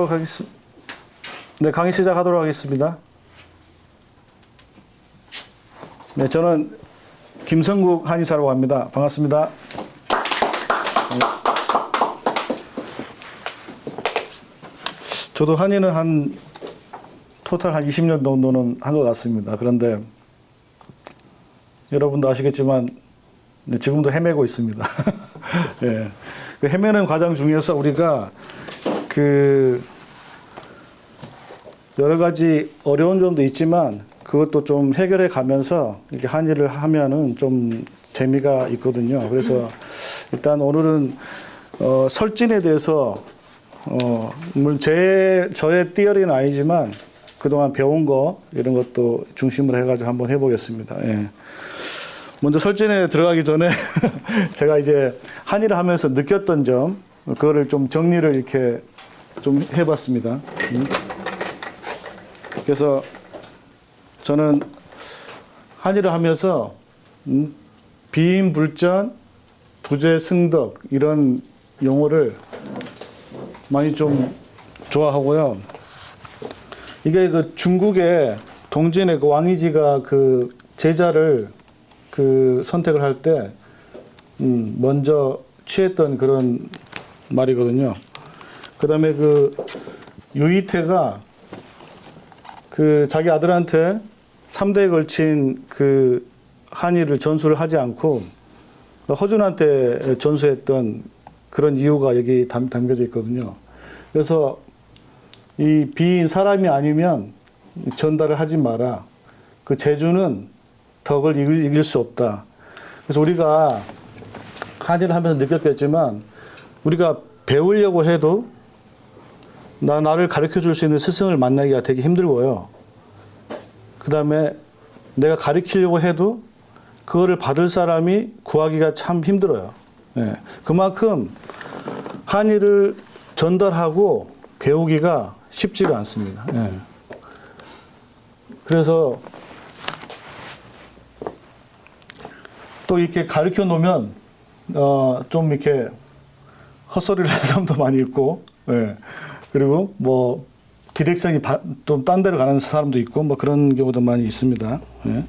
시작하도록 하겠습니다. 네, 강의 시작하도록 하겠습니다. 네, 저는 김성국 한의사라고 합니다. 반갑습니다. 저도 한의는 토탈 한 20년 정도는 한 것 같습니다. 그런데 여러분도 아시겠지만 지금도 헤매고 있습니다. 예. 그 헤매는 과정 중에서 우리가 여러 가지 어려운 점도 있지만 그것도 좀 해결해 가면서 이렇게 한의를 하면은 좀 재미가 있거든요. 그래서 일단 오늘은 설진에 대해서 물론 저의 띠어리는 아니지만 그동안 배운 거 이런 것도 중심으로 해가지고 한번 해보겠습니다. 예. 먼저 설진에 들어가기 전에 제가 이제 한의를 하면서 느꼈던 점 그거를 좀 정리를 이렇게 좀 해봤습니다. 그래서 저는 한의를 하면서 비인불전, 부재승덕 이런 용어를 많이 좀 좋아하고요. 이게 그 중국의 동진의 그 왕이지가 그 제자를 선택을 할 때 먼저 취했던 그런 말이거든요. 그다음에 그 유이태가 자기 아들한테 3대에 걸친 그 한의를 전수를 하지 않고 허준한테 전수했던 그런 이유가 여기 담겨져 있거든요. 그래서 이 비인 사람이 아니면 전달을 하지 마라. 그 재주는 덕을 이길 수 없다. 그래서 우리가 한의를 하면서 느꼈겠지만 우리가 배우려고 해도 나를 가르쳐 줄 수 있는 스승을 만나기가 되게 힘들고요. 그 다음에 내가 가르치려고 해도 그거를 받을 사람이 구하기가 참 힘들어요. 예. 그만큼 한의를 전달하고 배우기가 쉽지가 않습니다. 예. 그래서 또 이렇게 가르쳐 놓으면 좀 이렇게 헛소리를 하는 사람도 많이 있고, 예. 그리고 뭐 디렉션이 좀 딴 데로 가는 사람도 있고 뭐 그런 경우도 많이 있습니다. 예.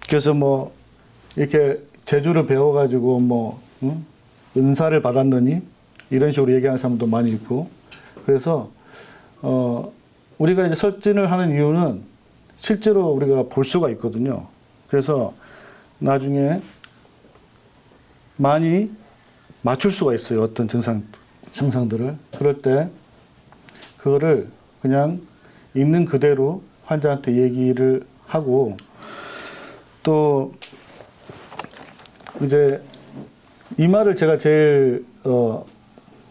그래서 뭐 이렇게 재주를 배워가지고 뭐 은사를 받았느니 이런 식으로 얘기하는 사람도 많이 있고, 그래서 우리가 이제 설진을 하는 이유는 실제로 우리가 볼 수가 있거든요. 그래서 나중에 많이 맞출 수가 있어요. 어떤 증상들을. 그럴 때 그거를 그냥 있는 그대로 환자한테 얘기를 하고, 또 이제 이 말을 제가 제일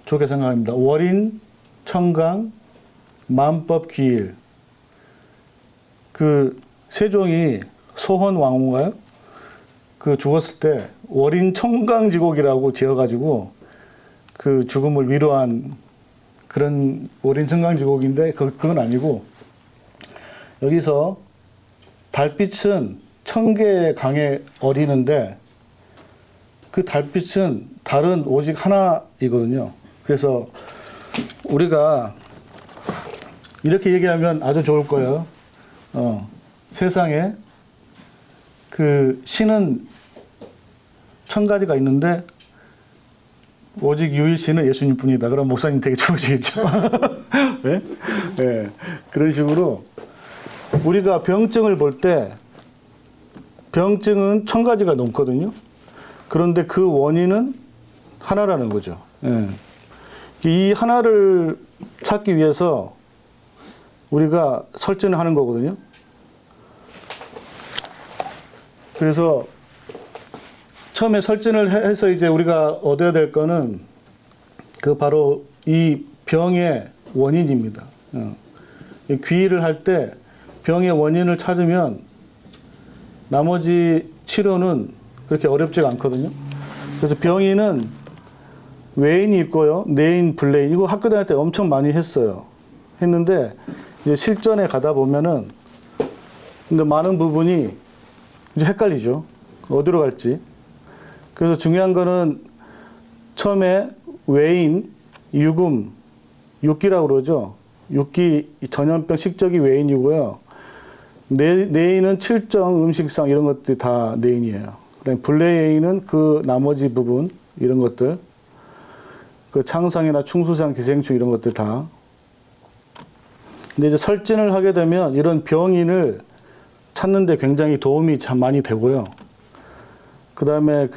좋게 생각합니다. 월인, 청강, 만법, 귀일. 그 세종이 소헌왕후가요? 그 죽었을 때 월인 청강지곡이라고 지어가지고 그 죽음을 위로한 그런 월인 청강지곡인데 그건 아니고, 여기서 달빛은 1000개의 강에 어리는데 그 달빛은 달은 오직 하나이거든요. 그래서 우리가 이렇게 얘기하면 아주 좋을 거예요. 세상에 그 신은 1000가지가 있는데 오직 유일신은 예수님 뿐이다. 그럼 목사님 되게 좋으시겠죠? 네? 네. 그런 식으로 우리가 병증을 볼 때 병증은 1000가지가 넘거든요. 그런데 그 원인은 하나라는 거죠. 네. 이 하나를 찾기 위해서 우리가 설진을 하는 거거든요. 그래서 처음에 설진을 해서 이제 우리가 얻어야 될 거는 바로 이 병의 원인입니다. 귀의를 할 때 병의 원인을 찾으면 나머지 치료는 그렇게 어렵지가 않거든요. 그래서 병인은 외인이 있고요, 내인, 불내인. 이거 학교 다닐 때 엄청 많이 했는데 이제 실전에 가다 보면은 근데 많은 부분이 이제 헷갈리죠. 어디로 갈지. 그래서 중요한 거는 처음에 외인, 유금, 육기라고 그러죠. 육기 전염병 식적이 외인이고요. 내인은 칠정, 음식상 이런 것들이 다 내인이에요. 그다음에 불내인은 그 나머지 부분 이런 것들, 그 창상이나 충수상, 기생충 이런 것들 다. 근데 이제 설진을 하게 되면 이런 병인을 찾는데 굉장히 도움이 참 많이 되고요. 그다음에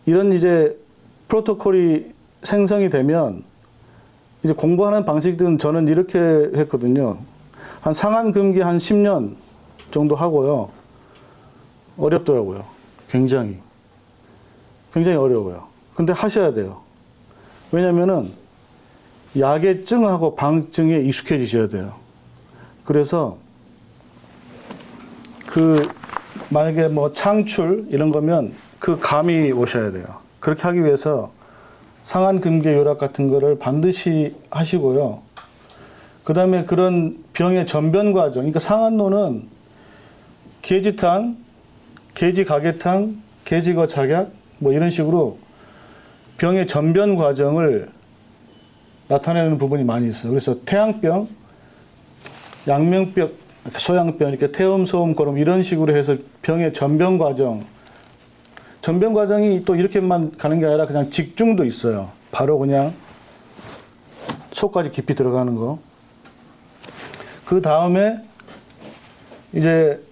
이런 이제 프로토콜이 생성이 되면 이제 공부하는 방식들은 저는 이렇게 했거든요. 한 상한금기 한 10년 정도 하고요. 어렵더라고요. 굉장히 어려워요. 근데 하셔야 돼요. 왜냐면은 약의 증하고 방증에 익숙해지셔야 돼요. 그래서 만약에 뭐 창출 이런 거면 그 감이 오셔야 돼요. 그렇게 하기 위해서 상한금계 요락 같은 거를 반드시 하시고요. 그 다음에 그런 병의 전변 과정, 그러니까 상한노는 계지탕, 계지가계탕, 계지거 작약 뭐 이런 식으로 병의 전변 과정을 나타내는 부분이 많이 있어요. 그래서 태양병, 양명병, 소양병, 이렇게 태음, 소음, 거름 이런 식으로 해서 병의 전변 과정이 또 이렇게만 가는 게 아니라 그냥 직중도 있어요. 바로 그냥 속까지 깊이 들어가는 거. 그 다음에 이제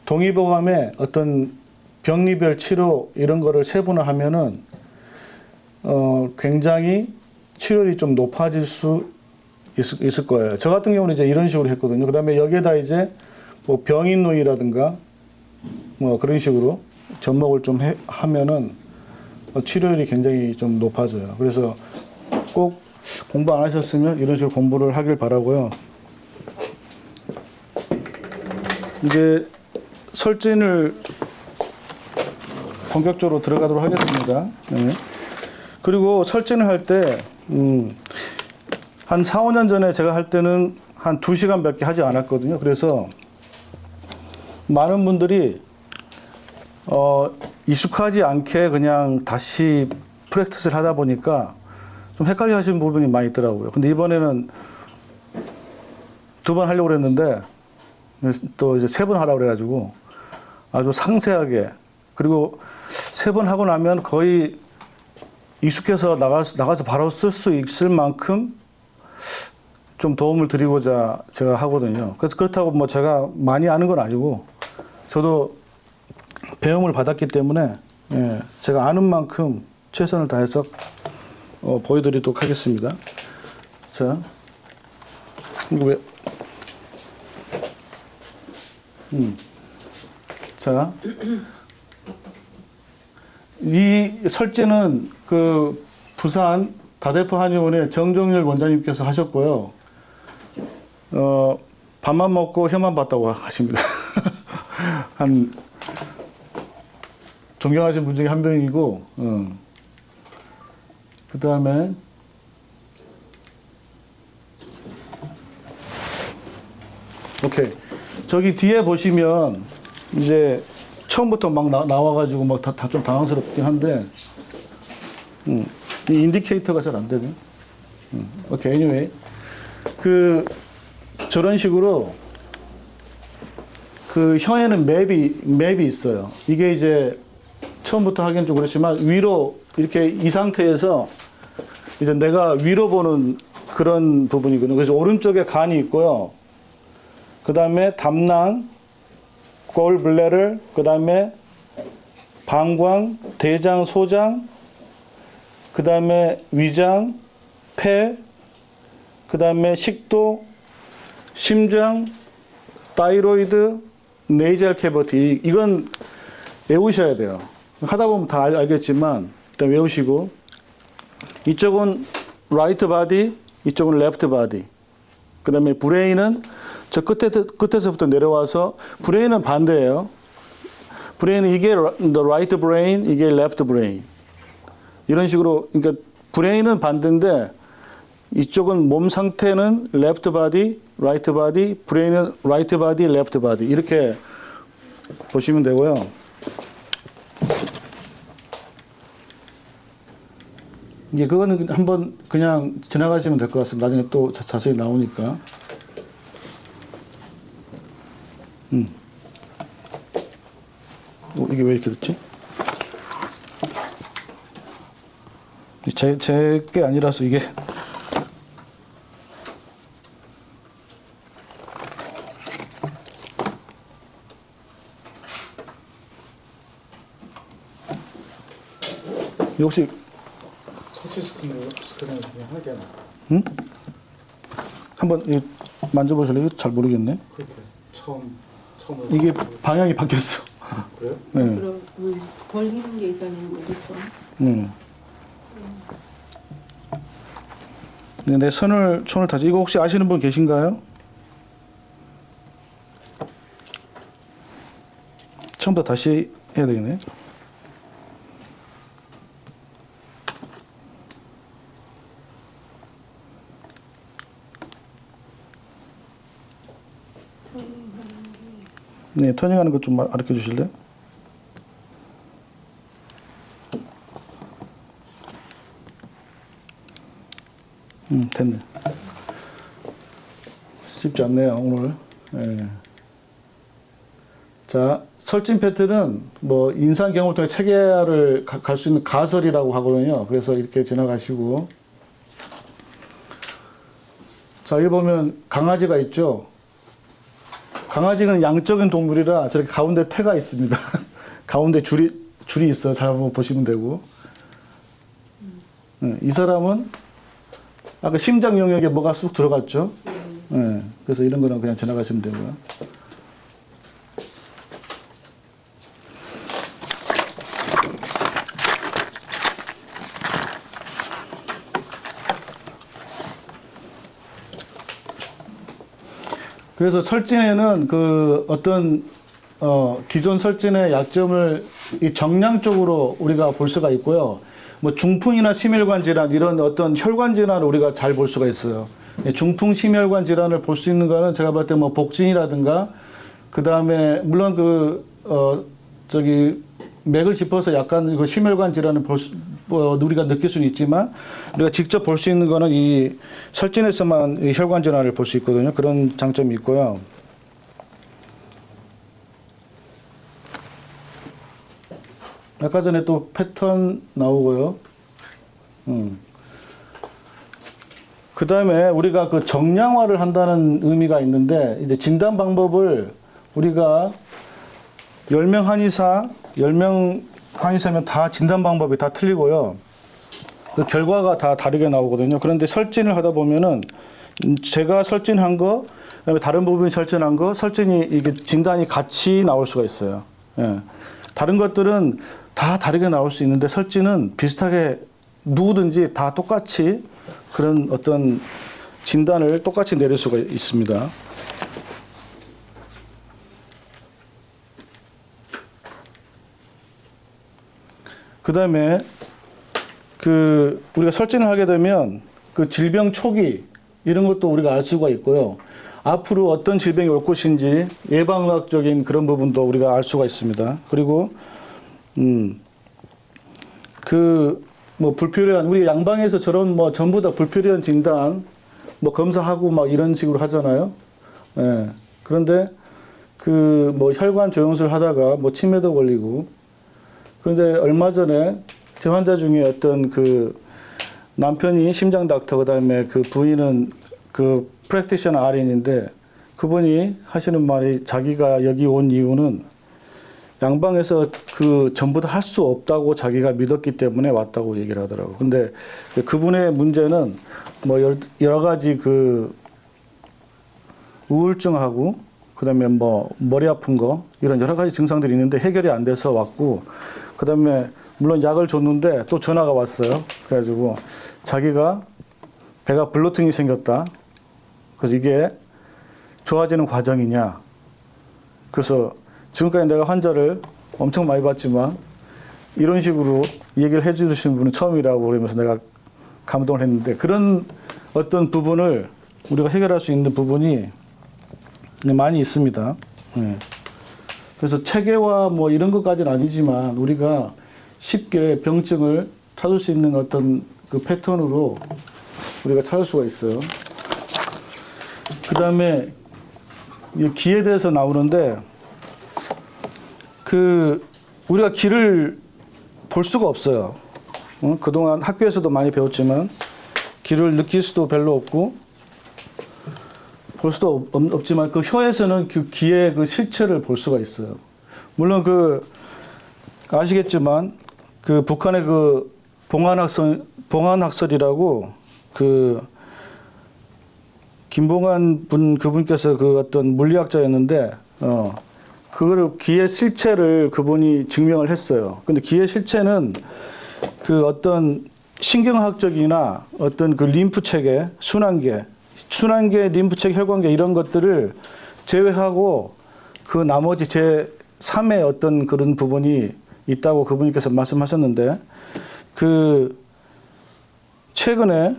동의보감에 어떤 병리별 치료 이런 거를 세분화하면은 굉장히 치료율이 좀 높아질 수 있을 거예요. 저 같은 경우는 이제 이런 식으로 했거든요. 그 다음에 여기에다 이제 뭐 병인노이라든가 뭐 그런 식으로 접목을 좀 하면은 치료율이 굉장히 좀 높아져요. 그래서 꼭 공부 안 하셨으면 이런 식으로 공부를 하길 바라고요. 이제 설진을 본격적으로 들어가도록 하겠습니다. 네. 그리고 설진을 할 때, 한 4, 5년 전에 제가 할 때는 한 2시간밖에 하지 않았거든요. 그래서 많은 분들이, 익숙하지 않게 그냥 다시 프랙티스를 하다 보니까 좀 헷갈려 하시는 부분이 많이 있더라고요. 근데 이번에는 2번 하려고 그랬는데, 또 이제 3번 하라고 그래가지고 아주 상세하게, 그리고 3번 하고 나면 거의 익숙해서 나가서 바로 쓸 수 있을 만큼 좀 도움을 드리고자 제가 하거든요. 그래서 그렇다고 뭐 제가 많이 아는 건 아니고 저도 배움을 받았기 때문에 제가 아는 만큼 최선을 다해서 보여드리도록 하겠습니다. 자, 이거 왜? 자, 이 설제는 그 부산 다대포 한의원의 정종렬 원장님께서 하셨고요. 밥만 먹고 혀만 봤다고 하십니다. 한 존경하시는 분 중에 한 명이고, 그 다음에 오케이. 저기 뒤에 보시면 이제 처음부터 막 나와가지고 막 다 좀 당황스럽긴 한데, 이 인디케이터가 잘 안 되네. 오케이, anyway. 저런 식으로 그 혀에는 맵이 있어요. 이게 이제 처음부터 하기엔 좀 그렇지만 위로 이렇게 이 상태에서 이제 내가 위로 보는 그런 부분이거든요. 그래서 오른쪽에 간이 있고요. 그 다음에 담낭, 골블레를, 그 다음에 방광, 대장, 소장, 그 다음에 위장, 폐, 그 다음에 식도, 심장, 타이로이드, 네이잘 캐버티. 이건 외우셔야 돼요. 하다 보면 다 알겠지만 일단 외우시고, 이쪽은 라이트 바디, 이쪽은 레프트 바디. 그 다음에 브레인은 저 끝에서부터 내려와서, 브레인은 반대예요. 브레인은 이게 the right brain, 이게 left brain. 이런 식으로, 그러니까 브레인은 반대인데 이쪽은 몸 상태는 left body, right body, 브레인은 right body, left body. 이렇게 보시면 되고요. 이게 그거는 한번 그냥 지나가시면 될 것 같습니다. 나중에 또 자세히 나오니까. 이게 왜 이렇게 됐지? 제 게 아니라서 이게. 이거 혹시 터치 스크린을 그냥 하게 나. 응? 한번 이거 만져보실래요? 잘 모르겠네. 그렇게 처음으로 이게 방향이 바뀌었어. 그래요? 네. 그럼 돌리는 게 있었는 거죠? 네, 내 손을 다시 이거 혹시 아시는 분 계신가요? 처음부터 다시 해야 되겠네. 네, 터닝하는 것 좀 가르쳐 주실래요? 됐네. 쉽지 않네요, 오늘. 네. 자, 설진 패턴은 뭐 인상 경험을 통해 체계화를 갈 수 있는 가설이라고 하거든요. 그래서 이렇게 지나가시고. 자, 여기 보면 강아지가 있죠. 강아지는 양적인 동물이라 저렇게 가운데 태가 있습니다. 가운데 줄이 있어요. 잘 한번 보시면 되고. 이 사람은 아까 심장 영역에 뭐가 쑥 들어갔죠. 네, 그래서 이런 거는 그냥 지나가시면 되고요. 그래서 설진에는 그 어떤 기존 설진의 약점을 이 정량적으로 우리가 볼 수가 있고요. 뭐 중풍이나 심혈관 질환 이런 어떤 혈관 질환을 우리가 잘 볼 수가 있어요. 중풍 심혈관 질환을 볼 수 있는 거는 제가 볼 때 뭐 복진이라든가 그 다음에 물론 맥을 짚어서 약간 그 심혈관 질환을 우리가 느낄 수는 있지만 우리가 직접 볼 수 있는 거는 이 설진에서만 이 혈관 질환을 볼 수 있거든요. 그런 장점이 있고요. 아까 전에 또 패턴 나오고요. 그 다음에 우리가 그 정량화를 한다는 의미가 있는데, 이제 진단 방법을 우리가 10명 한의사면 다 진단 방법이 다 틀리고요. 그 결과가 다 다르게 나오거든요. 그런데 설진을 하다 보면은 제가 설진한 거, 그다음에 다른 부분이 설진한 거, 설진이 이게 진단이 같이 나올 수가 있어요. 예. 다른 것들은 다 다르게 나올 수 있는데 설진은 비슷하게 누구든지 다 똑같이 그런 어떤 진단을 똑같이 내릴 수가 있습니다. 그 다음에 우리가 설진을 하게 되면 그 질병 초기 이런 것도 우리가 알 수가 있고요. 앞으로 어떤 질병이 올 것인지 예방의학적인 그런 부분도 우리가 알 수가 있습니다. 그리고 뭐 불필요한 우리 양방에서 저런 뭐 전부 다 불필요한 진단 뭐 검사하고 막 이런 식으로 하잖아요. 예. 그런데 뭐 혈관 조영술 하다가 뭐 치매도 걸리고, 그런데 얼마 전에 제 환자 중에 어떤 남편이 심장 닥터, 그다음에 부인은 프랙티셔너 RN인데 그분이 하시는 말이 자기가 여기 온 이유는 양방에서 전부 다 할 수 없다고 자기가 믿었기 때문에 왔다고 얘기를 하더라고요. 근데 그분의 문제는 뭐 여러 가지 우울증하고 그다음에 뭐 머리 아픈 거 이런 여러 가지 증상들이 있는데 해결이 안 돼서 왔고, 그다음에 물론 약을 줬는데 또 전화가 왔어요. 그래가지고 자기가 배가 블로팅이 생겼다. 그래서 이게 좋아지는 과정이냐. 그래서 지금까지 내가 환자를 엄청 많이 봤지만 이런 식으로 얘기를 해주시는 분은 처음이라고 그러면서 내가 감동을 했는데, 그런 어떤 부분을 우리가 해결할 수 있는 부분이 많이 있습니다. 네. 그래서 체계화 뭐 이런 것까지는 아니지만 우리가 쉽게 병증을 찾을 수 있는 어떤 그 패턴으로 우리가 찾을 수가 있어요. 그 다음에 기에 대해서 나오는데 우리가 기를 볼 수가 없어요. 그동안 학교에서도 많이 배웠지만 기를 느낄 수도 별로 없고 볼 수도 없지만 그 혀에서는 그 기의 그 실체를 볼 수가 있어요. 물론 아시겠지만 그 북한의 그 봉안학설이라고 그 김봉안 그분께서 그 어떤 물리학자였는데 그거를 기의 실체를 그분이 증명을 했어요. 근데 기의 실체는 그 어떤 신경학적이나 어떤 그 림프 체계, 순환계, 림프체계, 혈관계 이런 것들을 제외하고 그 나머지 제3의 어떤 그런 부분이 있다고 그분께서 말씀하셨는데 최근에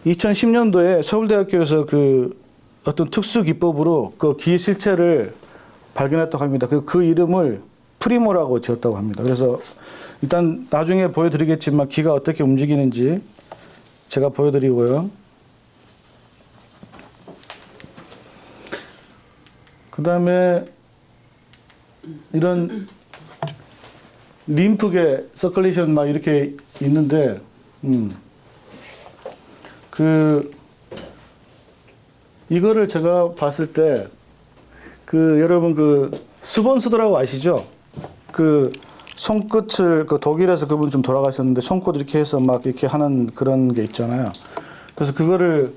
2010년도에 서울대학교에서 그 어떤 특수 기법으로 그 기 실체를 발견했다고 합니다. 그 이름을 프리모라고 지었다고 합니다. 그래서 일단 나중에 보여드리겠지만 기가 어떻게 움직이는지 제가 보여드리고요. 그 다음에 이런 림프계 서큘레이션 막 이렇게 있는데 이거를 제가 봤을 때 여러분 스본스더라고 아시죠? 손끝을 독일에서 그분 좀 돌아가셨는데 손끝 이렇게 해서 막 이렇게 하는 그런 게 있잖아요. 그래서 그거를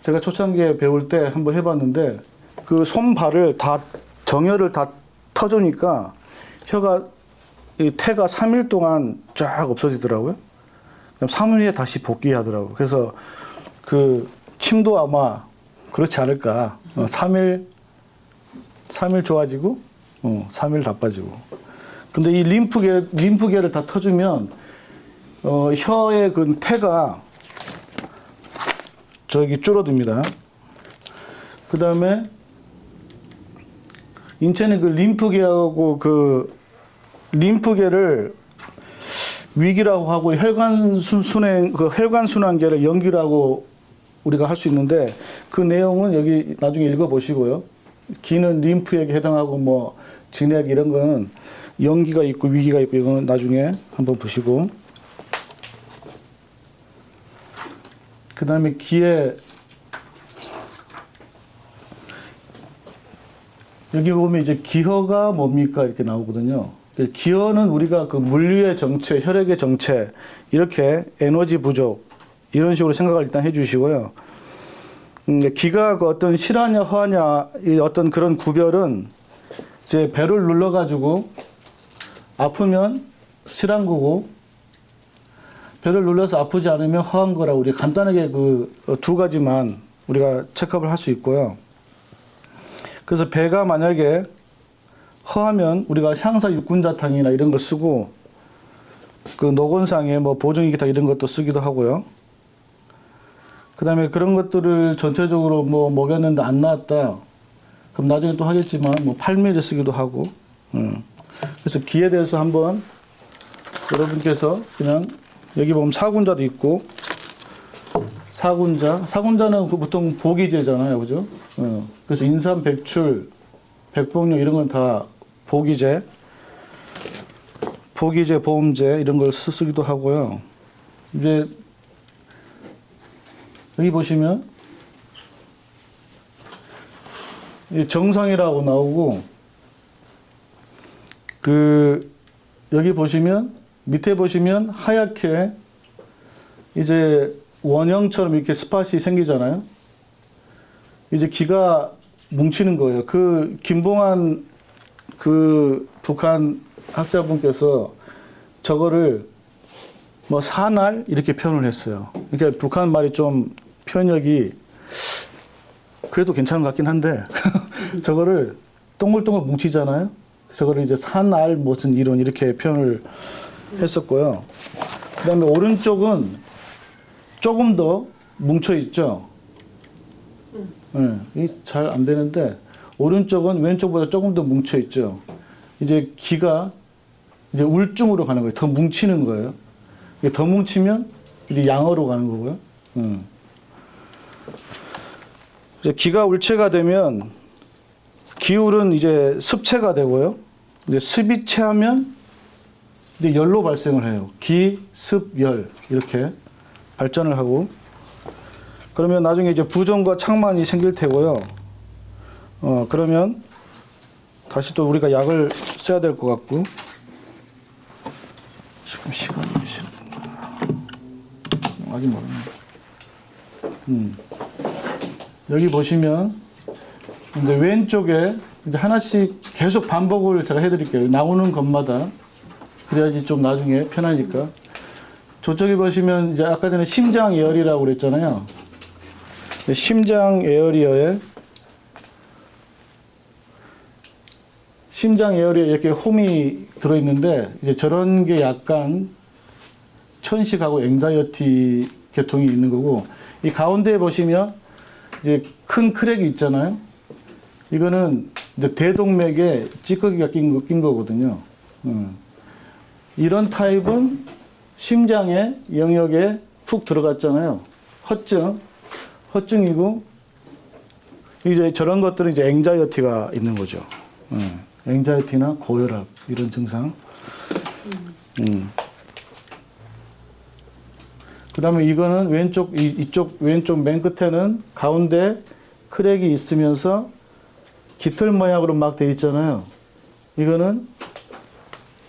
제가 초창기에 배울 때 한번 해봤는데 그 손발을 다 정혈을 다 터주니까 태가 3일 동안 쫙 없어지더라고요. 그럼 3일 후에 다시 복귀하더라고요. 그래서 침도 아마 그렇지 않을까. 3일 좋아지고 3일 나빠지고. 근데 이 림프계를 다 터주면 혀의 그 태가 줄어듭니다. 그 다음에 인체는 림프계하고 림프계를 위기라고 하고 혈관 순환계를 연기라고 우리가 할 수 있는데 그 내용은 여기 나중에 읽어보시고요. 기는 림프에 해당하고 진액 이런 거는 연기가 있고 위기가 있고 이거는 나중에 한번 보시고 그 다음에 기에 여기 보면 이제 기허가 뭡니까 이렇게 나오거든요. 기허는 우리가 물류의 정체, 혈액의 정체 이렇게 에너지 부족 이런 식으로 생각을 일단 해주시고요. 기가 어떤 실하냐 허하냐 이 어떤 그런 구별은 이제 배를 눌러가지고 아프면 실한 거고 배를 눌러서 아프지 않으면 허한 거라고 우리 간단하게 두 가지만 우리가 체크업을 할 수 있고요. 그래서 배가 만약에 허하면 우리가 향사 육군자탕이나 이런 걸 쓰고 노곤상에 보정기타 이런 것도 쓰기도 하고요. 그 다음에 그런 것들을 전체적으로 먹였는데 안 나왔다. 그럼 나중에 또 하겠지만 8mm 쓰기도 하고. 그래서 기에 대해서 한번 여러분께서 그냥 여기 보면 사군자도 있고 사군자는 보통 보기제잖아요, 그죠? 그래서 인삼, 백출, 백복류 이런 건 다 보기제, 보험제 이런 걸 쓰기도 하고요. 이제 여기 보시면 정상이라고 나오고 여기 보시면 밑에 보시면 하얗게 이제 원형처럼 이렇게 스팟이 생기잖아요. 이제 기가 뭉치는 거예요. 김봉안 북한 학자분께서 저거를 사날 이렇게 표현을 했어요. 그러니까 북한 말이 좀 표현력이 그래도 괜찮은 것 같긴 한데 저거를 동글동글 뭉치잖아요. 저거를 이제 사날 무슨 이론 이렇게 표현을 했었고요. 그 다음에 오른쪽은 조금 더 뭉쳐 있죠. 네, 잘 안 되는데 오른쪽은 왼쪽보다 조금 더 뭉쳐 있죠. 이제 기가 이제 울증으로 가는 거예요. 더 뭉치는 거예요. 이게 더 뭉치면 이제 양어로 가는 거고요. 이제 기가 울체가 되면 기울은 이제 습체가 되고요. 이제 습이 체하면 이제 열로 발생을 해요. 기, 습, 열 이렇게 발전을 하고 그러면 나중에 이제 부종과 창만이 생길 테고요. 그러면 다시 또 우리가 약을 써야 될 것 같고 지금 시간이 아직 모르네. 여기 보시면 이제 왼쪽에 이제 하나씩 계속 반복을 제가 해드릴게요. 나오는 것마다 그래야지 좀 나중에 편하니까. 저쪽에 보시면 이제 아까 전에 심장 에어리라고 그랬잖아요. 심장 에어리어에 이렇게 홈이 들어있는데 이제 저런 게 약간 천식하고 앵자이어티 계통이 있는 거고 이 가운데에 보시면 이제 큰 크랙이 있잖아요. 이거는 이제 대동맥에 찌꺼기가 낀 거거든요. 이런 심장의 영역에 푹 들어갔잖아요. 허증이고 이제 저런 것들은 이제 앵자이어티가 있는 거죠. 앵자이어티나 고혈압 이런 증상. 그다음에 이거는 이쪽 왼쪽 맨 끝에는 가운데 크랙이 있으면서 깃털 모양으로 막 돼 있잖아요. 이거는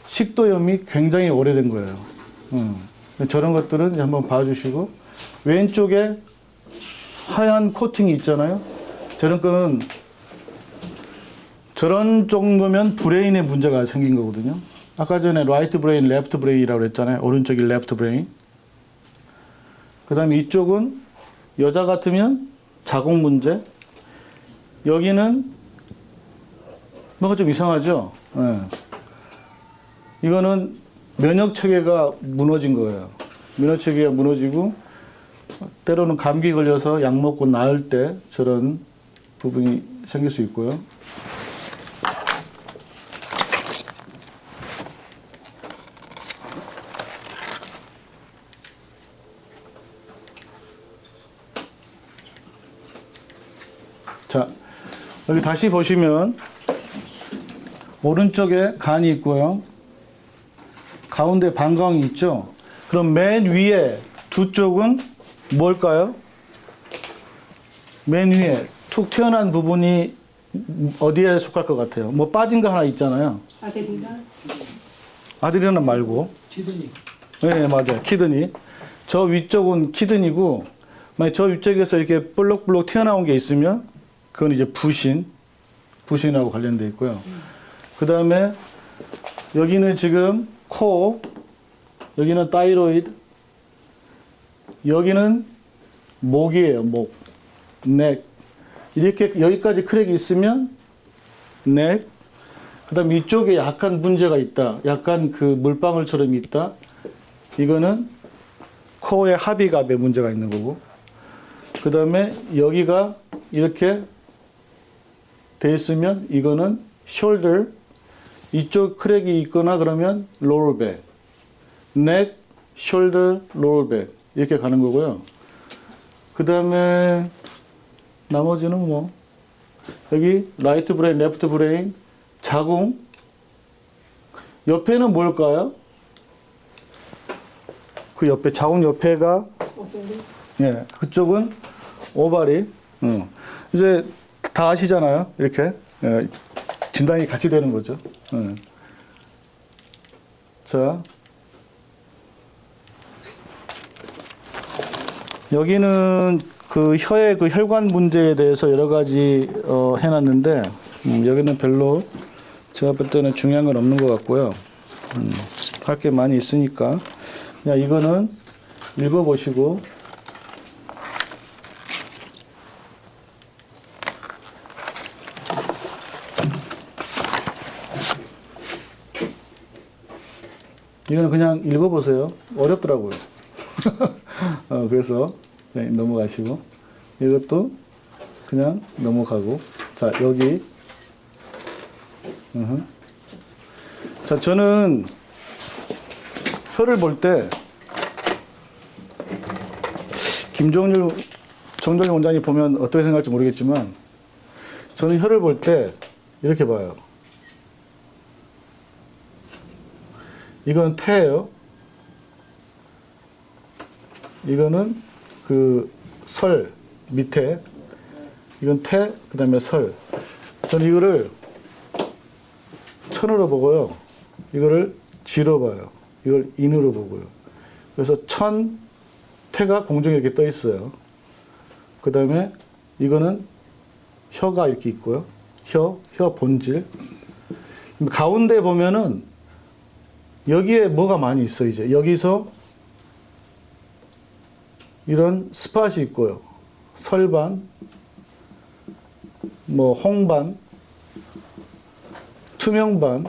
식도염이 굉장히 오래된 거예요. 저런 것들은 이제 한번 봐주시고 왼쪽에 하얀 코팅이 있잖아요. 저런 거는 저런 정도면 브레인에 문제가 생긴 거거든요. 아까 전에 라이트 브레인, 레프트 브레인이라고 그랬잖아요. 오른쪽이 레프트 브레인. 그 다음에 이쪽은 여자 같으면 자궁 문제. 여기는 뭐가 좀 이상하죠? 네. 이거는 면역 체계가 무너진 거예요. 면역 체계가 무너지고 때로는 감기 걸려서 약 먹고 나을 때 저런 부분이 생길 수 있고요. 자, 여기 다시 보시면 오른쪽에 간이 있고요. 가운데 방광이 있죠. 그럼 맨 위에 두 쪽은 뭘까요? 맨 위에 툭 튀어나온 부분이 어디에 속할 것 같아요? 뭐 빠진 거 하나 있잖아요. 아들이나 말고. 키드니. 네, 맞아요. 키드니. 저 위쪽은 키드니고, 만약 저 위쪽에서 이렇게 볼록볼록 튀어나온 게 있으면, 그건 이제 부신하고 관련되어 있고요. 그 다음에, 여기는 지금 코, 여기는 타이로이드, 여기는 목이에요, 목. 넥. 이렇게 여기까지 크랙이 있으면, 넥. 그 다음에 이쪽에 약간 문제가 있다. 약간 그 물방울처럼 있다. 이거는 코의 합의갑에 문제가 있는 거고. 그 다음에 여기가 이렇게 돼 있으면 이거는 shoulder. 이쪽 크랙이 있거나 그러면 lower back. neck, shoulder, lower back. 이렇게 가는 거고요. 그 다음에 나머지는 뭐 여기 라이트 브레인, 레프트 브레인, 자궁. 옆에는 뭘까요? 그 옆에 자궁 옆에가 예, 그쪽은 오바리. 이제 다 아시잖아요. 이렇게 예, 진단이 같이 되는 거죠. 예. 자, 여기는 그 혀의 그 혈관 문제에 대해서 여러 가지 해놨는데 여기는 별로 제가 볼 때는 중요한 건 없는 것 같고요. 할 게 많이 있으니까 그냥 이거는 읽어보시고 이거는 그냥 읽어보세요. 어렵더라고요. 그래서 네, 넘어가시고 이것도 그냥 넘어가고 자 여기 자 저는 혀를 볼 때 정동일 원장이 보면 어떻게 생각할지 모르겠지만 저는 혀를 볼 때 이렇게 봐요. 이건 태예요. 이거는 그 설 밑에 이건 태, 그 다음에 설. 저는 이거를 천으로 보고요. 이거를 지로 봐요. 이걸 인으로 보고요. 그래서 천, 태가 공중에 이렇게 떠 있어요. 그 다음에 이거는 혀가 이렇게 있고요. 혀 본질. 가운데 보면은 여기에 뭐가 많이 있어, 이제. 여기서 이런 스팟이 있고요. 설반, 뭐 홍반, 투명반,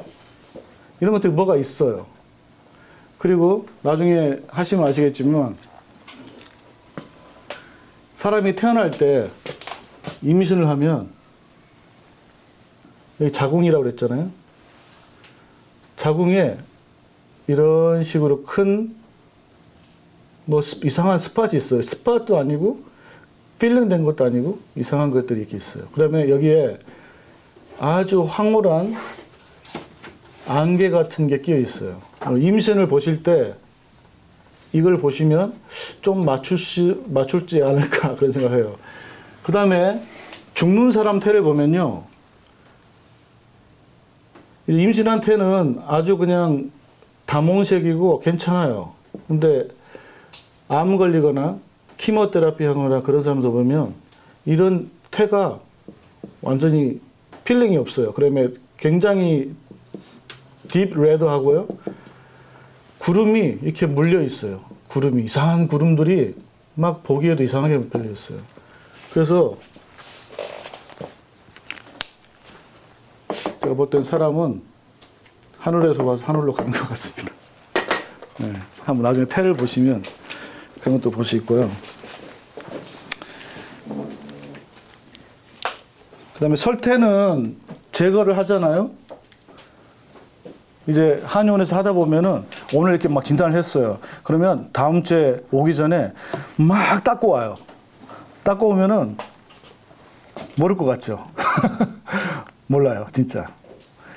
이런 것들이 뭐가 있어요. 그리고 나중에 하시면 아시겠지만 사람이 태어날 때 임신을 하면 여기 자궁이라고 그랬잖아요. 자궁에 이런 식으로 큰 뭐 이상한 스팟이 있어요. 스팟도 아니고 필링된 것도 아니고 이상한 것들이 이렇게 있어요. 그다음에 여기에 아주 황홀한 안개 같은 게 끼어 있어요. 임신을 보실 때 이걸 보시면 좀 맞출지 않을까 그런 생각을 해요. 그 다음에 죽는 사람 태를 보면요. 임신한 태는 아주 그냥 다몽색이고 괜찮아요. 근데 암 걸리거나 키모테라피 하거나 그런 사람들 보면 이런 태가 완전히 필링이 없어요. 그러면 굉장히 딥 레드하고요. 구름이 이렇게 물려 있어요. 구름이 이상한 구름들이 막 보기에도 이상하게 걸려 있어요. 그래서 제가 볼 땐 사람은 하늘에서 와서 하늘로 가는 것 같습니다. 네, 한번 나중에 태를 보시면 그런 것도 볼 수 있고요. 그 다음에 설태는 제거를 하잖아요. 이제 한의원에서 하다 보면은 오늘 이렇게 막 진단을 했어요. 그러면 다음 주에 오기 전에 막 닦고 와요. 닦고 오면은 모를 것 같죠? 몰라요, 진짜.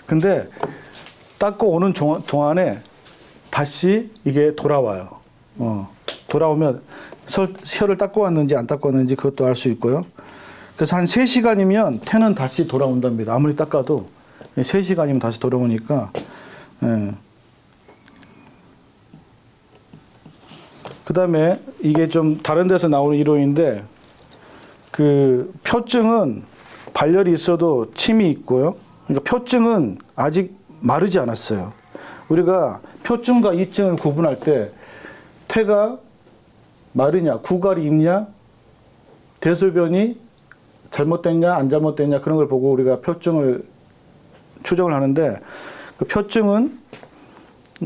근데 닦고 오는 동안에 다시 이게 돌아와요. 돌아오면 혀를 닦고 왔는지 안 닦고 왔는지 그것도 알 수 있고요. 그래서 한 3시간이면 태는 다시 돌아온답니다. 아무리 닦아도 3시간이면 다시 돌아오니까. 예. 그 다음에 이게 좀 다른 데서 나오는 이론인데 그 표증은 발열이 있어도 침이 있고요. 그러니까 표증은 아직 마르지 않았어요. 우리가 표증과 이증을 구분할 때 태가 마르냐, 구갈이 있냐, 대소변이 잘못됐냐, 안 잘못됐냐 그런 걸 보고 우리가 표증을 추정을 하는데 그 표증은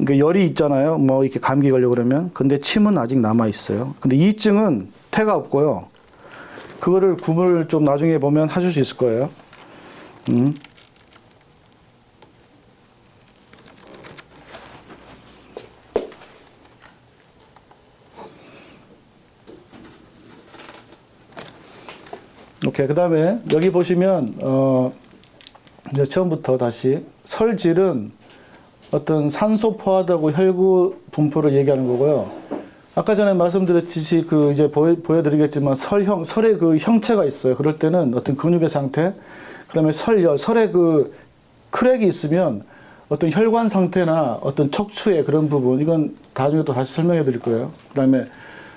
그 열이 있잖아요. 뭐 이렇게 감기 걸려 그러면. 근데 침은 아직 남아 있어요. 근데 이증은 태가 없고요. 그거를 구분을 좀 나중에 보면 하실 수 있을 거예요. 오케이. 그 다음에 여기 보시면, 이제 처음부터 다시 설질은 어떤 산소 포화도하고 혈구 분포를 얘기하는 거고요. 아까 전에 말씀드렸듯이 그 이제 보여드리겠지만 설의 그 형체가 있어요. 그럴 때는 어떤 근육의 상태, 그 다음에 설의 그 크랙이 있으면 어떤 혈관 상태나 어떤 척추의 그런 부분, 이건 나중에 또 다시 설명해 드릴 거예요. 그 다음에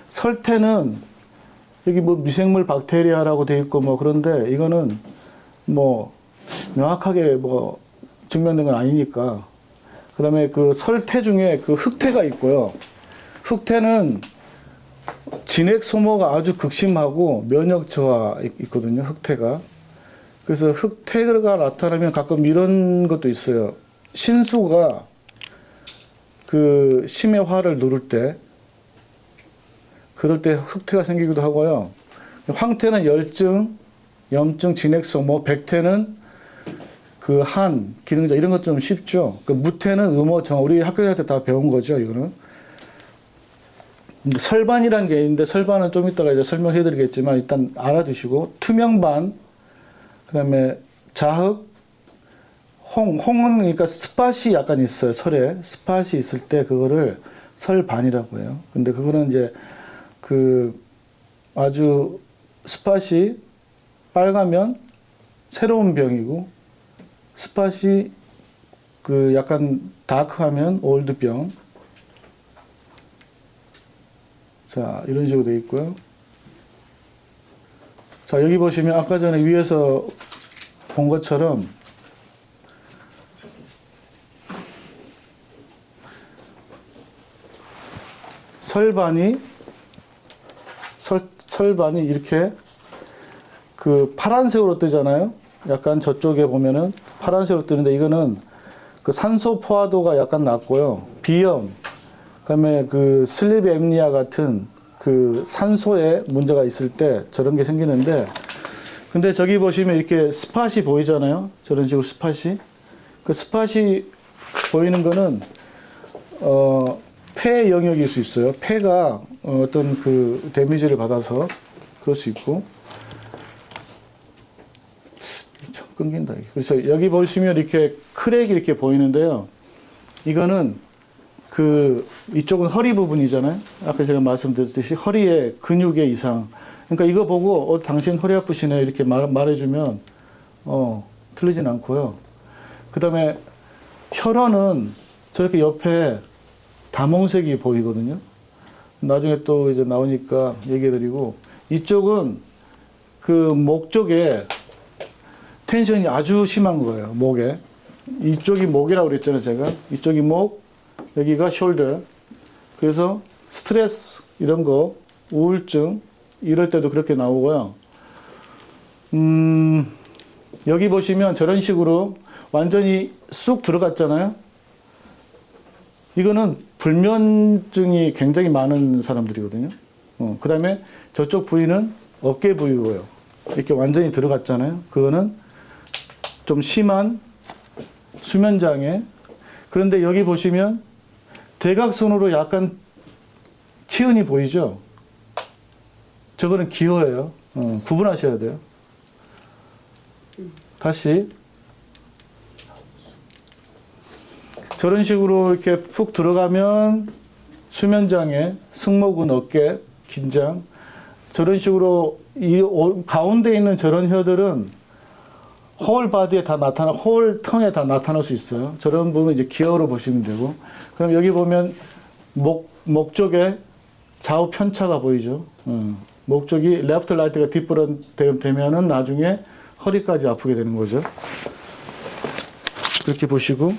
설태는 여기 뭐 미생물 박테리아라고 돼 있고 뭐 그런데 이거는 뭐 명확하게 뭐 증명된 건 아니니까. 그 다음에 그 설태 중에 그 흑태가 있고요. 흑태는 진액 소모가 아주 극심하고 면역 저하 있거든요. 흑태가. 그래서 흑태가 나타나면 가끔 이런 것도 있어요. 신수가 그 심의 화를 누를 때 그럴 때 흑태가 생기기도 하고요. 황태는 열증, 염증, 진액 소모, 백태는 그 한, 기능자 이런 것 좀 쉽죠. 그 무태는 음호 정화. 우리 학교 다닐 때 다 배운 거죠, 이거는. 설반이라는 게 있는데 설반은 좀 이따가 이제 설명해 드리겠지만 일단 알아두시고 투명반, 그다음에 자흑, 홍은 그러니까 스팟이 약간 있어요. 설에 스팟이 있을 때 그거를 설반이라고 해요. 근데 그거는 이제 그 아주 스팟이 빨가면 새로운 병이고 스팟이 그 약간 다크하면 올드병. 자, 이런 식으로 되어 있고요. 자, 여기 보시면 아까 전에 위에서 본 것처럼 설반이 이렇게 그 파란색으로 뜨잖아요. 약간 저쪽에 보면은 파란색으로 뜨는데 이거는 그 산소 포화도가 약간 낮고요. 비염, 그다음에 그 슬립 앱니아 같은 그 산소에 문제가 있을 때 저런 게 생기는데, 근데 저기 보시면 이렇게 스팟이 보이잖아요. 저런 식으로 스팟이. 그 스팟이 보이는 거는 폐 영역일 수 있어요. 폐가 어떤 그 데미지를 받아서 그럴 수 있고. 참 끊긴다. 그래서 여기 보시면 이렇게 크랙이 이렇게 보이는데요. 이거는 그 이쪽은 허리 부분이잖아요. 아까 제가 말씀드렸듯이 허리에 근육의 이상. 그러니까 이거 보고 당신 허리 아프시네 이렇게 말해주면 틀리진 않고요. 그다음에 혈흔은 저렇게 옆에 다몽색이 보이거든요. 나중에 또 이제 나오니까 얘기해드리고, 이쪽은 그 목 쪽에 텐션이 아주 심한 거예요. 목에. 이쪽이 목이라고 그랬잖아요. 제가 이쪽이 목, 여기가 숄더. 그래서 스트레스 이런 거, 우울증 이럴 때도 그렇게 나오고요. 여기 보시면 저런 식으로 완전히 쑥 들어갔잖아요. 이거는 불면증이 굉장히 많은 사람들이거든요. 그 다음에 저쪽 부위는 어깨 부위고요. 이렇게 완전히 들어갔잖아요. 그거는 좀 심한 수면장애. 그런데 여기 보시면 대각선으로 약간 치은이 보이죠? 저거는 기호예요. 구분하셔야 돼요. 다시. 저런 식으로 이렇게 푹 들어가면 수면장애, 승모근, 어깨, 긴장. 저런 식으로 이 가운데 있는 저런 혀들은 홀 바디에 다 홀 텅에 다 나타날 수 있어요. 저런 부분 이제 기어로 보시면 되고. 그럼 여기 보면 목 쪽에 좌우 편차가 보이죠. 목 쪽이 레프트 라이트가 뒷부분 되면은 나중에 허리까지 아프게 되는 거죠. 그렇게 보시고.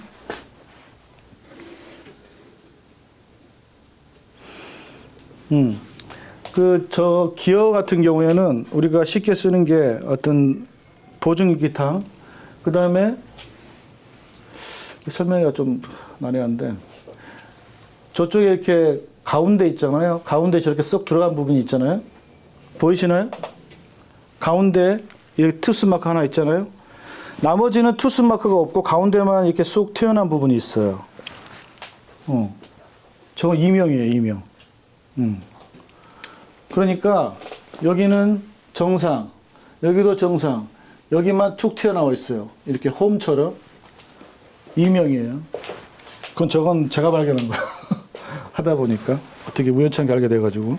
저 기어 같은 경우에는 우리가 쉽게 쓰는 게 어떤 보증기타, 그 다음에 설명이 좀 난해한데, 저쪽에 이렇게 가운데 있잖아요. 가운데 저렇게 쏙 들어간 부분이 있잖아요. 보이시나요? 가운데 이렇게 투스마크 하나 있잖아요. 나머지는 투스마크가 없고 가운데만 이렇게 쏙 튀어나온 부분이 있어요. 저거 이명이에요, 이명. 그러니까 여기는 정상, 여기도 정상, 여기만 툭 튀어나와 있어요. 이렇게 홈처럼. 이명이에요. 저건 제가 발견한 거예요. 하다 보니까 어떻게 우연찮게 알게 돼가지고.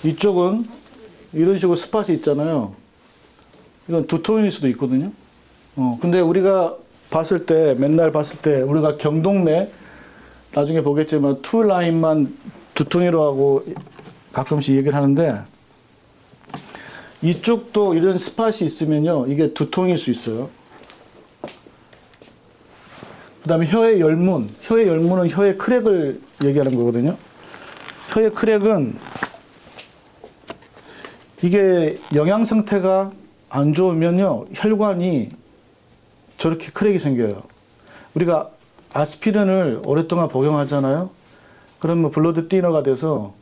이쪽은 이런 식으로 스팟이 있잖아요. 이건 두통일 수도 있거든요. 근데 우리가 봤을 때, 맨날 봤을 때, 우리가 경동맥, 나중에 보겠지만, 투 라인만 두통이라고 하고 가끔씩 얘기를 하는데, 이쪽도 이런 스팟이 있으면요, 이게 두통일 수 있어요. 그 다음에 혀의 열문. 혀의 열문은 혀의 크랙을 얘기하는 거거든요. 혀의 크랙은 이게 영양 상태가 안 좋으면요, 혈관이 저렇게 크랙이 생겨요. 우리가 아스피린을 오랫동안 복용하잖아요. 그러면 블러드 띠너가 돼서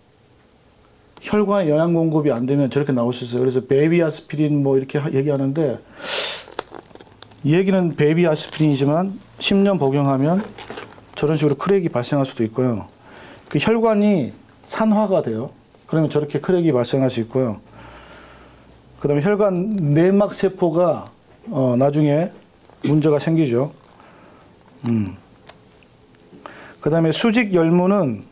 혈관에 영양 공급이 안 되면 저렇게 나올 수 있어요. 그래서 베이비 아스피린 뭐 이렇게 얘기하는데, 이 얘기는 베이비 아스피린이지만 10년 복용하면 저런 식으로 크랙이 발생할 수도 있고요. 그 혈관이 산화가 돼요. 그러면 저렇게 크랙이 발생할 수 있고요. 그 다음에 혈관 내막 세포가 나중에 문제가 생기죠. 그 다음에 수직 열문은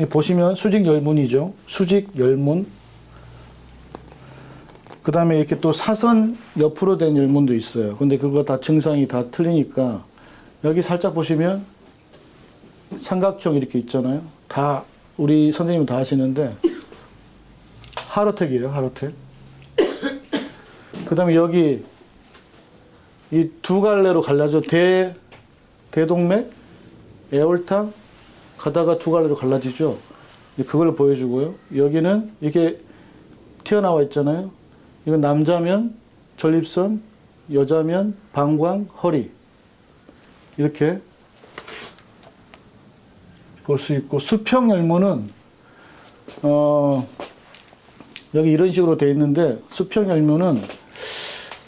보시면 수직 열문이죠. 수직 열문. 그 다음에 이렇게 또 사선 옆으로 된 열문도 있어요. 근데 그거 다 증상이 다 틀리니까 여기 살짝 보시면 삼각형 이렇게 있잖아요. 다 우리 선생님은 다 하시는데 하르텍이에요. 하르텍. 그 다음에 여기 이 두 갈래로 갈라져 대동맥, 에올타 가다가 두 갈래로 갈라지죠. 그걸 보여주고요. 여기는 이렇게 튀어나와 있잖아요. 이건 남자면 전립선, 여자면 방광, 허리 이렇게 볼 수 있고, 수평 열문은 여기 이런 식으로 되어 있는데, 수평 열문은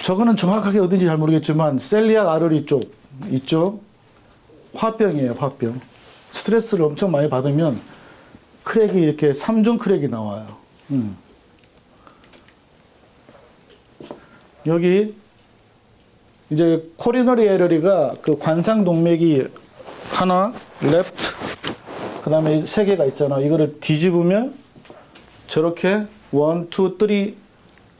저거는 정확하게 어딘지 잘 모르겠지만 셀리악 아르리 쪽 이쪽 화병이에요. 화병. 스트레스를 엄청 많이 받으면 크랙이 이렇게 3중 크랙이 나와요. 여기 이제 코리너리 에러리가 그 관상 동맥이 하나, 레프트, 그 다음에 세 개가 있잖아. 이거를 뒤집으면 저렇게 1, 2,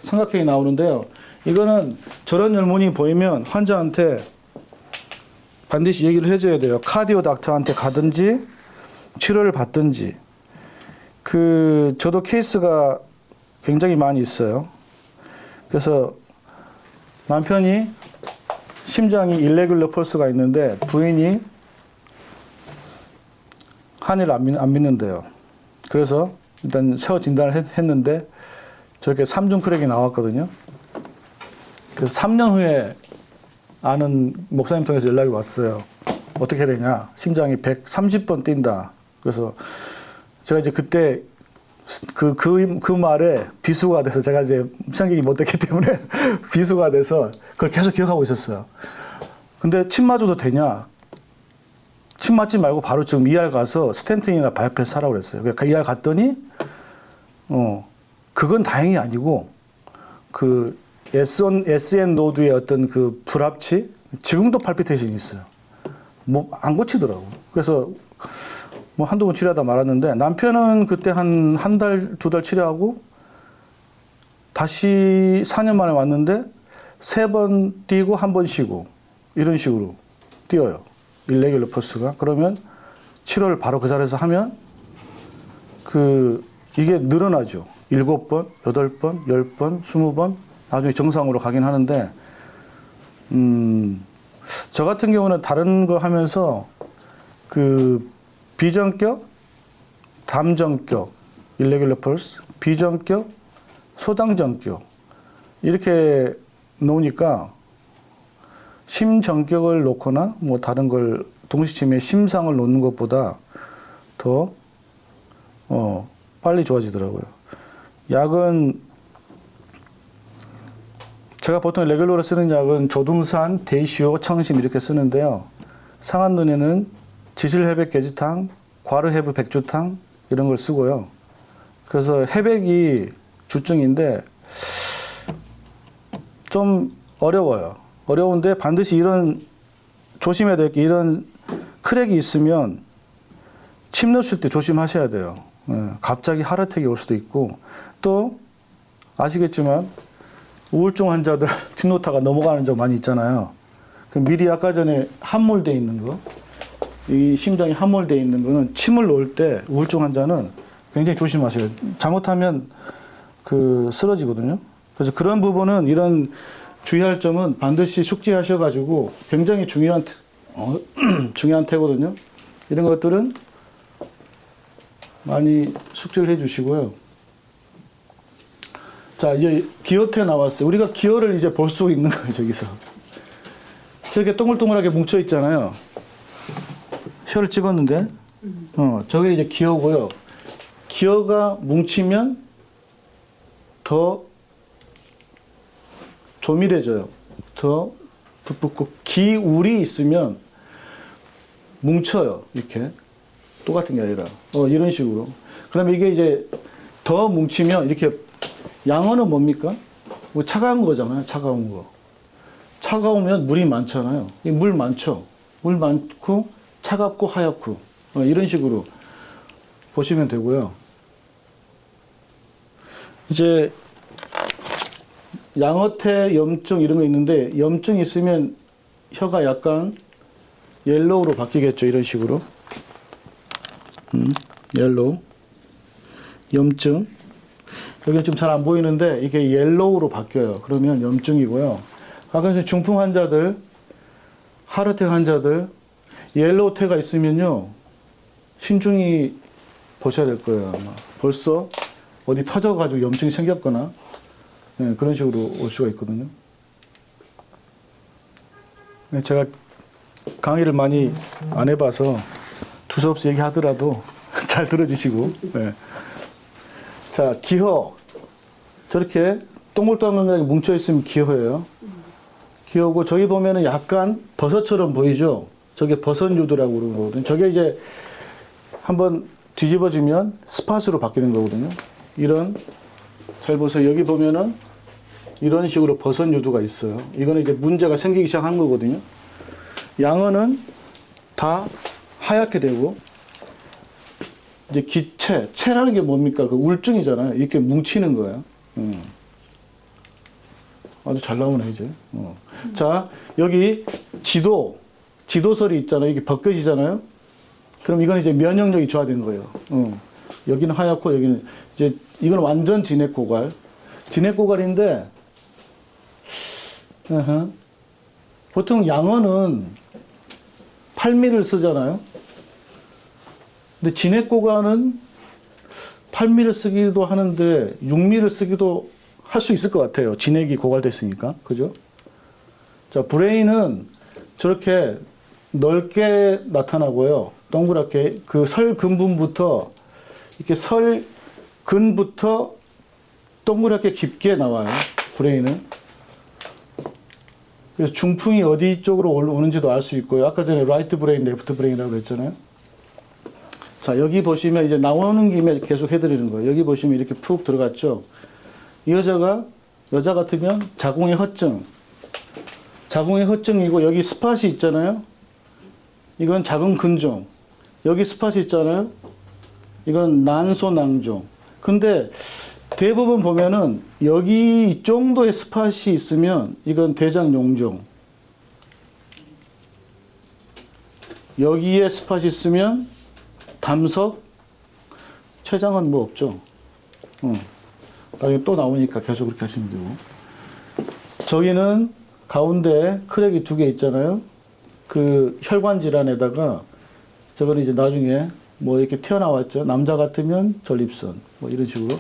3 삼각형이 나오는데요. 이거는 저런 열문이 보이면 환자한테 반드시 얘기를 해줘야 돼요. 카디오 닥터한테 가든지 치료를 받든지. 저도 케이스가 굉장히 많이 있어요. 그래서 남편이 심장이 일레귤러 펄스가 있는데 부인이 한의를 안 믿는데요. 그래서 일단 세워 진단을 했는데 저렇게 3중 크랙이 나왔거든요. 그래서 3년 후에 아는 목사님 통해서 연락이 왔어요. 어떻게 되냐? 심장이 130번 뛴다. 그래서 제가 이제 그때 그 말에 비수가 돼서 제가 이제 성격이 못됐기 때문에 비수가 돼서 그걸 계속 기억하고 있었어요. 근데 침 맞아도 되냐? 침 맞지 말고 바로 지금 ER 가서 스탠튼이나 바이패스 하라고 그랬어요. 그러니까 ER 갔더니 그건 다행히 아니고 SN 노드의 어떤 그 불합치 지금도 팔피테이션이 있어요. 뭐 안 고치더라고. 그래서 뭐 한두 번 치료하다 말았는데 남편은 그때 한 달, 2달 치료하고 다시 4년 만에 왔는데 3번 뛰고 1번 쉬고 이런 식으로 뛰어요. 일레귤러 펄스가. 그러면 치료를 바로 그 자리에서 하면 이게 늘어나죠. 7번, 8번, 10번, 20번 나중에 정상으로 가긴 하는데 저 같은 경우는 다른 거 하면서 비전격, 담전격, 일레귤러 펄스, 비전격, 소당전격 이렇게 놓으니까 심전격을 놓거나 뭐 다른 걸 동시침에 심상을 놓는 것보다 더 빨리 좋아지더라고요. 약은 제가 보통 레귤러로 쓰는 약은 조등산, 데이시오, 청심 이렇게 쓰는데요. 상한 눈에는 지실해백 개지탕, 과르해부 백주탕 이런 걸 쓰고요. 그래서 해백이 주증인데 좀 어려워요. 어려운데 반드시 이런 조심해야 될 게 이런 크랙이 있으면 침 넣으실 때 조심하셔야 돼요. 갑자기 하르텍이 올 수도 있고 또 아시겠지만 우울증 환자들 침 놓다가 넘어가는 적 많이 있잖아요. 미리 아까 전에 함몰되어 있는 거, 이 심장이 함몰되어 있는 거는 침을 놓을 때 우울증 환자는 굉장히 조심하셔야 돼요. 잘못하면 쓰러지거든요. 그래서 그런 부분은 이런 주의할 점은 반드시 숙지하셔가지고 굉장히 중요한 태거든요. 이런 것들은 많이 숙지를 해주시고요. 자, 이제 기어태 나왔어요. 우리가 기어를 이제 볼 수 있는 거예요, 저기서. 저게 동글동글하게 뭉쳐 있잖아요. 혀를 찍었는데, 저게 이제 기어고요. 기어가 뭉치면 더 조밀해져요. 더 붙고 기울이 있으면 뭉쳐요. 이렇게 똑같은 게 아니라 이런 식으로. 그다음에 이게 이제 더 뭉치면 이렇게 양어는 뭡니까? 뭐 차가운 거잖아요. 차가운 거. 차가우면 물이 많잖아요. 이 물 많죠. 물 많고 차갑고 하얗고 이런 식으로 보시면 되고요. 이제 양어태 염증 이런 거 있는데 염증이 있으면 혀가 약간 옐로우로 바뀌겠죠. 이런 식으로. 옐로우. 염증. 여기 지금 잘 안 보이는데 이게 옐로우로 바뀌어요. 그러면 염증이고요. 아까 이제 중풍 환자들, 하르텍 환자들, 옐로우태가 있으면요. 신중히 보셔야 될 거예요. 아마. 벌써 어디 터져가지고 염증이 생겼거나 네, 그런 식으로 올 수가 있거든요. 네, 제가 강의를 많이 안 해봐서 두서없이 얘기하더라도 잘 들어주시고. 네. 자, 기허. 저렇게 동글동글하게 뭉쳐있으면 기허예요. 기허고, 저기 보면은 약간 버섯처럼 보이죠? 저게 버섯유두라고 그러는 거거든요. 저게 이제 한번 뒤집어지면 스팟으로 바뀌는 거거든요. 이런, 잘 보세요. 여기 보면은 이런 식으로 버섯유두가 있어요. 이거는 이제 문제가 생기기 시작한 거거든요. 양어는 다 하얗게 되고, 이제 기체, 체라는 게 뭡니까? 그 울증이잖아요. 이렇게 뭉치는 거예요. 아주 잘 나오네, 이제. 자, 여기 지도설이 있잖아요. 이게 벗겨지잖아요. 그럼 이건 이제 면역력이 좋아진 거예요. 여기는 하얗고, 여기는 이제, 이건 완전 진액고갈. 진액고갈인데, 보통 양어는 8mm를 쓰잖아요. 근데 진액고갈은 8mm를 쓰기도 하는데 6mm를 쓰기도 할 수 있을 것 같아요. 진액이 고갈됐으니까. 그죠? 자, 브레인은 저렇게 넓게 나타나고요. 동그랗게 그 설근분부터 이렇게 설근부터 동그랗게 깊게 나와요. 브레인은. 그래서 중풍이 어디 쪽으로 오는지도 알 수 있고요. 아까 전에 라이트 브레인, 레프트 브레인이라고 그랬잖아요. 자, 여기 보시면 이제 나오는 김에 계속 해드리는 거예요. 여기 보시면 이렇게 푹 들어갔죠. 이 여자 같으면 자궁의 허증. 자궁의 허증이고, 여기 스팟이 있잖아요. 이건 자궁 근종. 여기 스팟이 있잖아요. 이건 난소낭종. 근데 대부분 보면은 여기 이 정도의 스팟이 있으면 이건 대장용종. 여기에 스팟이 있으면 담석, 췌장은 뭐 없죠. 나중에 또 나오니까 계속 그렇게 하시면 되고. 저기는 가운데 크랙이 2개 있잖아요. 그 혈관 질환에다가 저거는 이제 나중에 뭐 이렇게 튀어나왔죠. 남자 같으면 전립선 뭐 이런 식으로.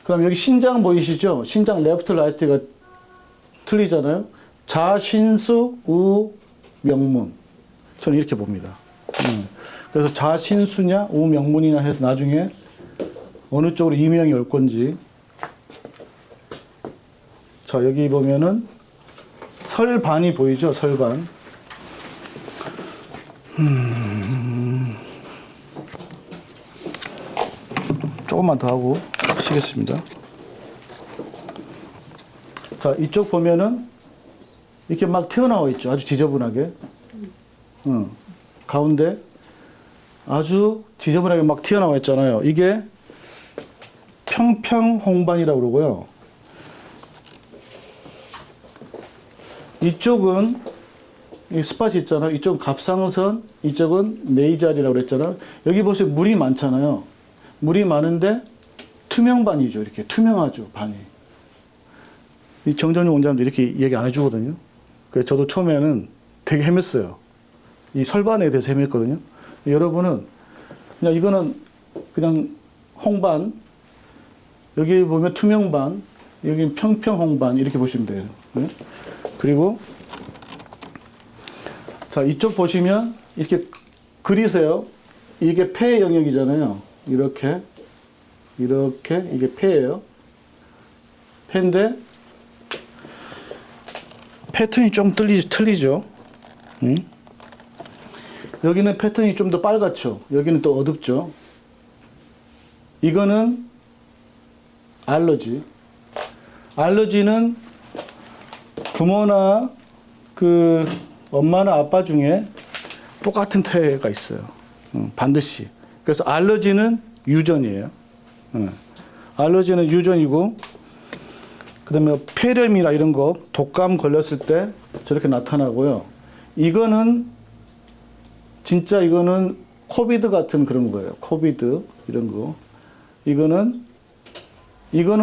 그다음 여기 신장 보이시죠? 신장 레프트 라이트가 틀리잖아요. 자신수 우명문. 저는 이렇게 봅니다. 그래서 자신수냐 우명문이냐 해서 나중에 어느 쪽으로 이명이 올 건지. 자, 여기 보면은 설반이 보이죠? 설반. 조금만 더 하고 쉬겠습니다. 자, 이쪽 보면은 이렇게 막 튀어나와 있죠. 아주 지저분하게. 가운데 아주 지저분하게 막 튀어나와 있잖아요. 이게 평평홍반이라고 그러고요. 이쪽은 이 스팟이 있잖아요. 이쪽은 갑상선, 이쪽은 네이자리라고 그랬잖아요. 여기 보시면 물이 많잖아요. 물이 많은데 투명반이죠. 이렇게 투명하죠, 반이. 이 정전용 원장님도 이렇게 얘기 안 해주거든요. 그래서 저도 처음에는 되게 헤맸어요. 이 설반에 대해서 헤맸거든요. 여러분은 그냥 이거는 그냥 홍반, 여기 보면 투명반, 여기 평평홍반 이렇게 보시면 돼요. 네? 그리고 자, 이쪽 보시면 이렇게 그리세요. 이게 폐의 영역이잖아요. 이렇게 이게 폐예요. 폐인데 패턴이 좀 틀리죠. 응? 여기는 패턴이 좀 더 빨갛죠. 여기는 또 어둡죠. 이거는 알러지. 알러지는 부모나 그 엄마나 아빠 중에 똑같은 태가 있어요. 반드시. 그래서 알러지는 유전이에요. 알러지는 유전이고, 그 다음에 폐렴이나 이런 거, 독감 걸렸을 때 저렇게 나타나고요. 이거는, 진짜 이거는 코비드 같은 그런 거예요. 코비드, 이런 거. 이거는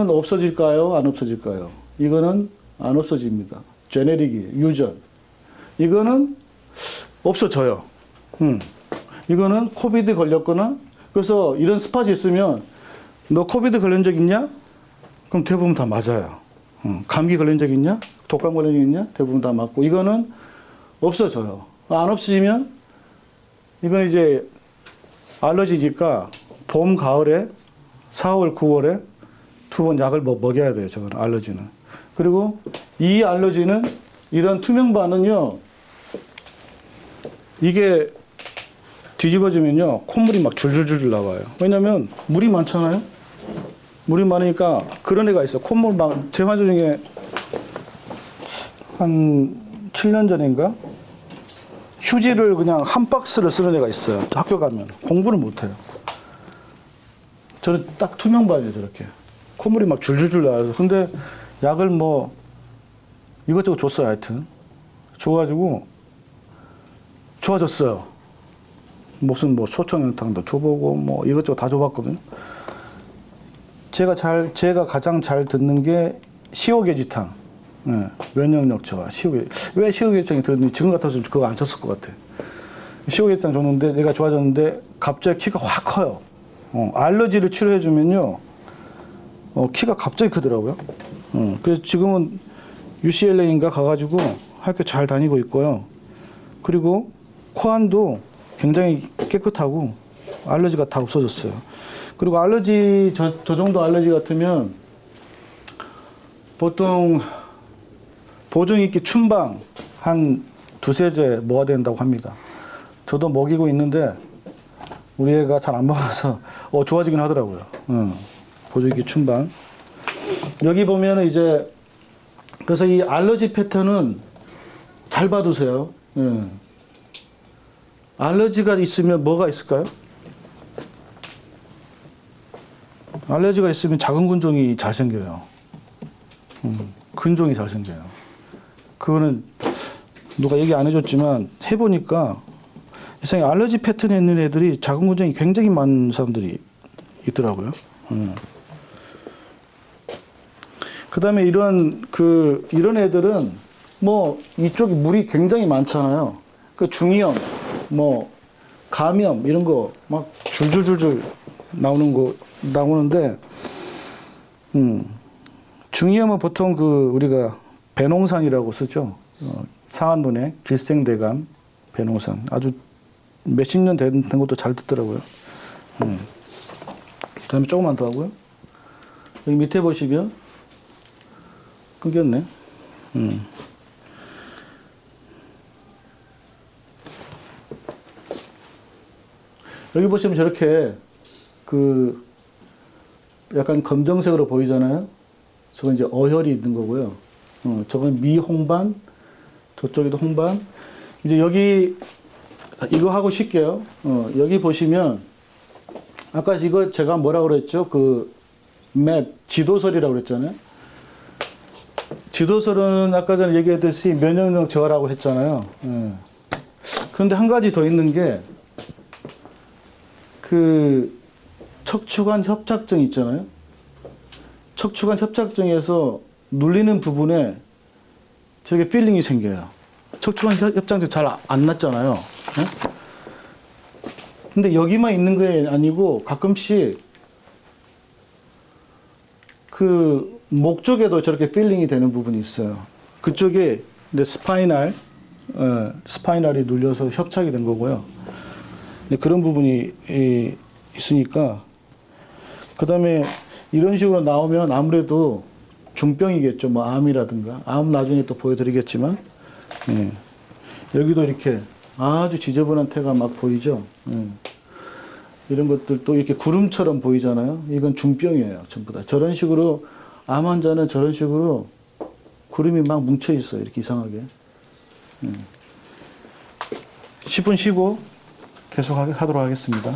없어질까요? 안 없어질까요? 이거는 안 없어집니다. 제네릭이에요. 유전. 이거는 없어져요. 이거는 코비드 걸렸거나, 그래서 이런 스팟이 있으면, 너 코비드 걸린 적 있냐? 그럼 대부분 다 맞아요. 감기 걸린 적 있냐? 독감 걸린 적 있냐? 대부분 다 맞고, 이거는 없어져요. 안 없어지면, 이건 이제 알러지니까 봄, 가을에, 4월, 9월에 두 번 약을 먹여야 돼요. 저건 알러지는. 그리고 이 알러지는 이런 투명반은요, 이게 뒤집어지면요, 콧물이 막 줄줄줄 나와요. 왜냐면 물이 많잖아요. 물이 많으니까 그런 애가 있어. 콧물 막, 제 환자 중에 한 7년 전인가? 휴지를 그냥 한 박스를 쓰는 애가 있어요. 학교 가면. 공부를 못 해요. 저는 딱 투명반이에요, 저렇게. 콧물이 막 줄줄줄 나와서. 근데 약을 뭐 이것저것 줬어요, 하여튼. 줘가지고 좋아졌어요. 무슨 뭐 소청연탕도 줘보고 뭐 이것저것 다 줘봤거든요. 제가 가장 잘 듣는 게 시오게지탕. 네, 면역력 저하. 왜 시오게지탕이 들었는지 지금 같아서 그거 안 쳤을 것 같아. 시오게지탕 줬는데 내가 좋아졌는데 갑자기 키가 확 커요. 알러지를 치료해주면요, 키가 갑자기 크더라고요. 그래서 지금은 UCLA인가 가가지고 학교 잘 다니고 있고요. 그리고 코안도 굉장히 깨끗하고 알러지가 다 없어졌어요. 그리고 알러지, 저 정도 알러지 같으면 보통 보증익기 춘방 한 두세 제 먹어야 된다고 합니다. 저도 먹이고 있는데 우리 애가 잘 안 먹어서 좋아지긴 하더라고요. 보증익기 춘방. 여기 보면은 이제, 그래서 이 알러지 패턴은 잘 봐두세요. 알러지가 있으면 뭐가 있을까요? 알러지가 있으면 작은 근종이 잘 생겨요. 근종이 잘 생겨요. 그거는 누가 얘기 안 해줬지만 해보니까 이상에 알러지 패턴에 있는 애들이 작은 근종이 굉장히 많은 사람들이 있더라고요. 그 다음에 이런 애들은 뭐 이쪽이 물이 굉장히 많잖아요. 그 중이염, 뭐 감염 이런 거 막 줄줄줄줄 나오는데, 중이염은 보통 우리가 배농산이라고 쓰죠. 상한론에 길생대감, 배농산. 아주 몇십 년 된 것도 잘 듣더라고요. 그 다음에 조금만 더 하고요. 여기 밑에 보시면, 끊겼네. 여기 보시면 저렇게 약간 검정색으로 보이잖아요. 저건 이제 어혈이 있는 거고요. 저건 미홍반, 저쪽에도 홍반. 이제 여기 이거 하고 쉴게요. 여기 보시면 아까 이거 제가 뭐라고 그랬죠? 지도설이라고 그랬잖아요. 지도설은 아까 전에 얘기했듯이 면역력 저하라고 했잖아요. 그런데 한 가지 더 있는 게 척추관 협착증 있잖아요. 척추관 협착증에서 눌리는 부분에 저게 필링이 생겨요. 척추관 협착증 잘 안 났잖아요. 근데 여기만 있는 게 아니고 가끔씩 목 쪽에도 저렇게 필링이 되는 부분이 있어요. 그쪽에 이제 스파이널이 눌려서 협착이 된 거고요. 그런 부분이 있으니까, 그 다음에 이런 식으로 나오면 아무래도 중병이겠죠. 뭐 암이라든가. 암 나중에 또 보여드리겠지만, 예. 여기도 이렇게 아주 지저분한 태가 막 보이죠. 예. 이런 것들 또 이렇게 구름처럼 보이잖아요. 이건 중병이에요. 전부 다. 저런 식으로, 암 환자는 저런 식으로 구름이 막 뭉쳐 있어요. 이렇게 이상하게. 10분 쉬고 계속 하도록 하겠습니다.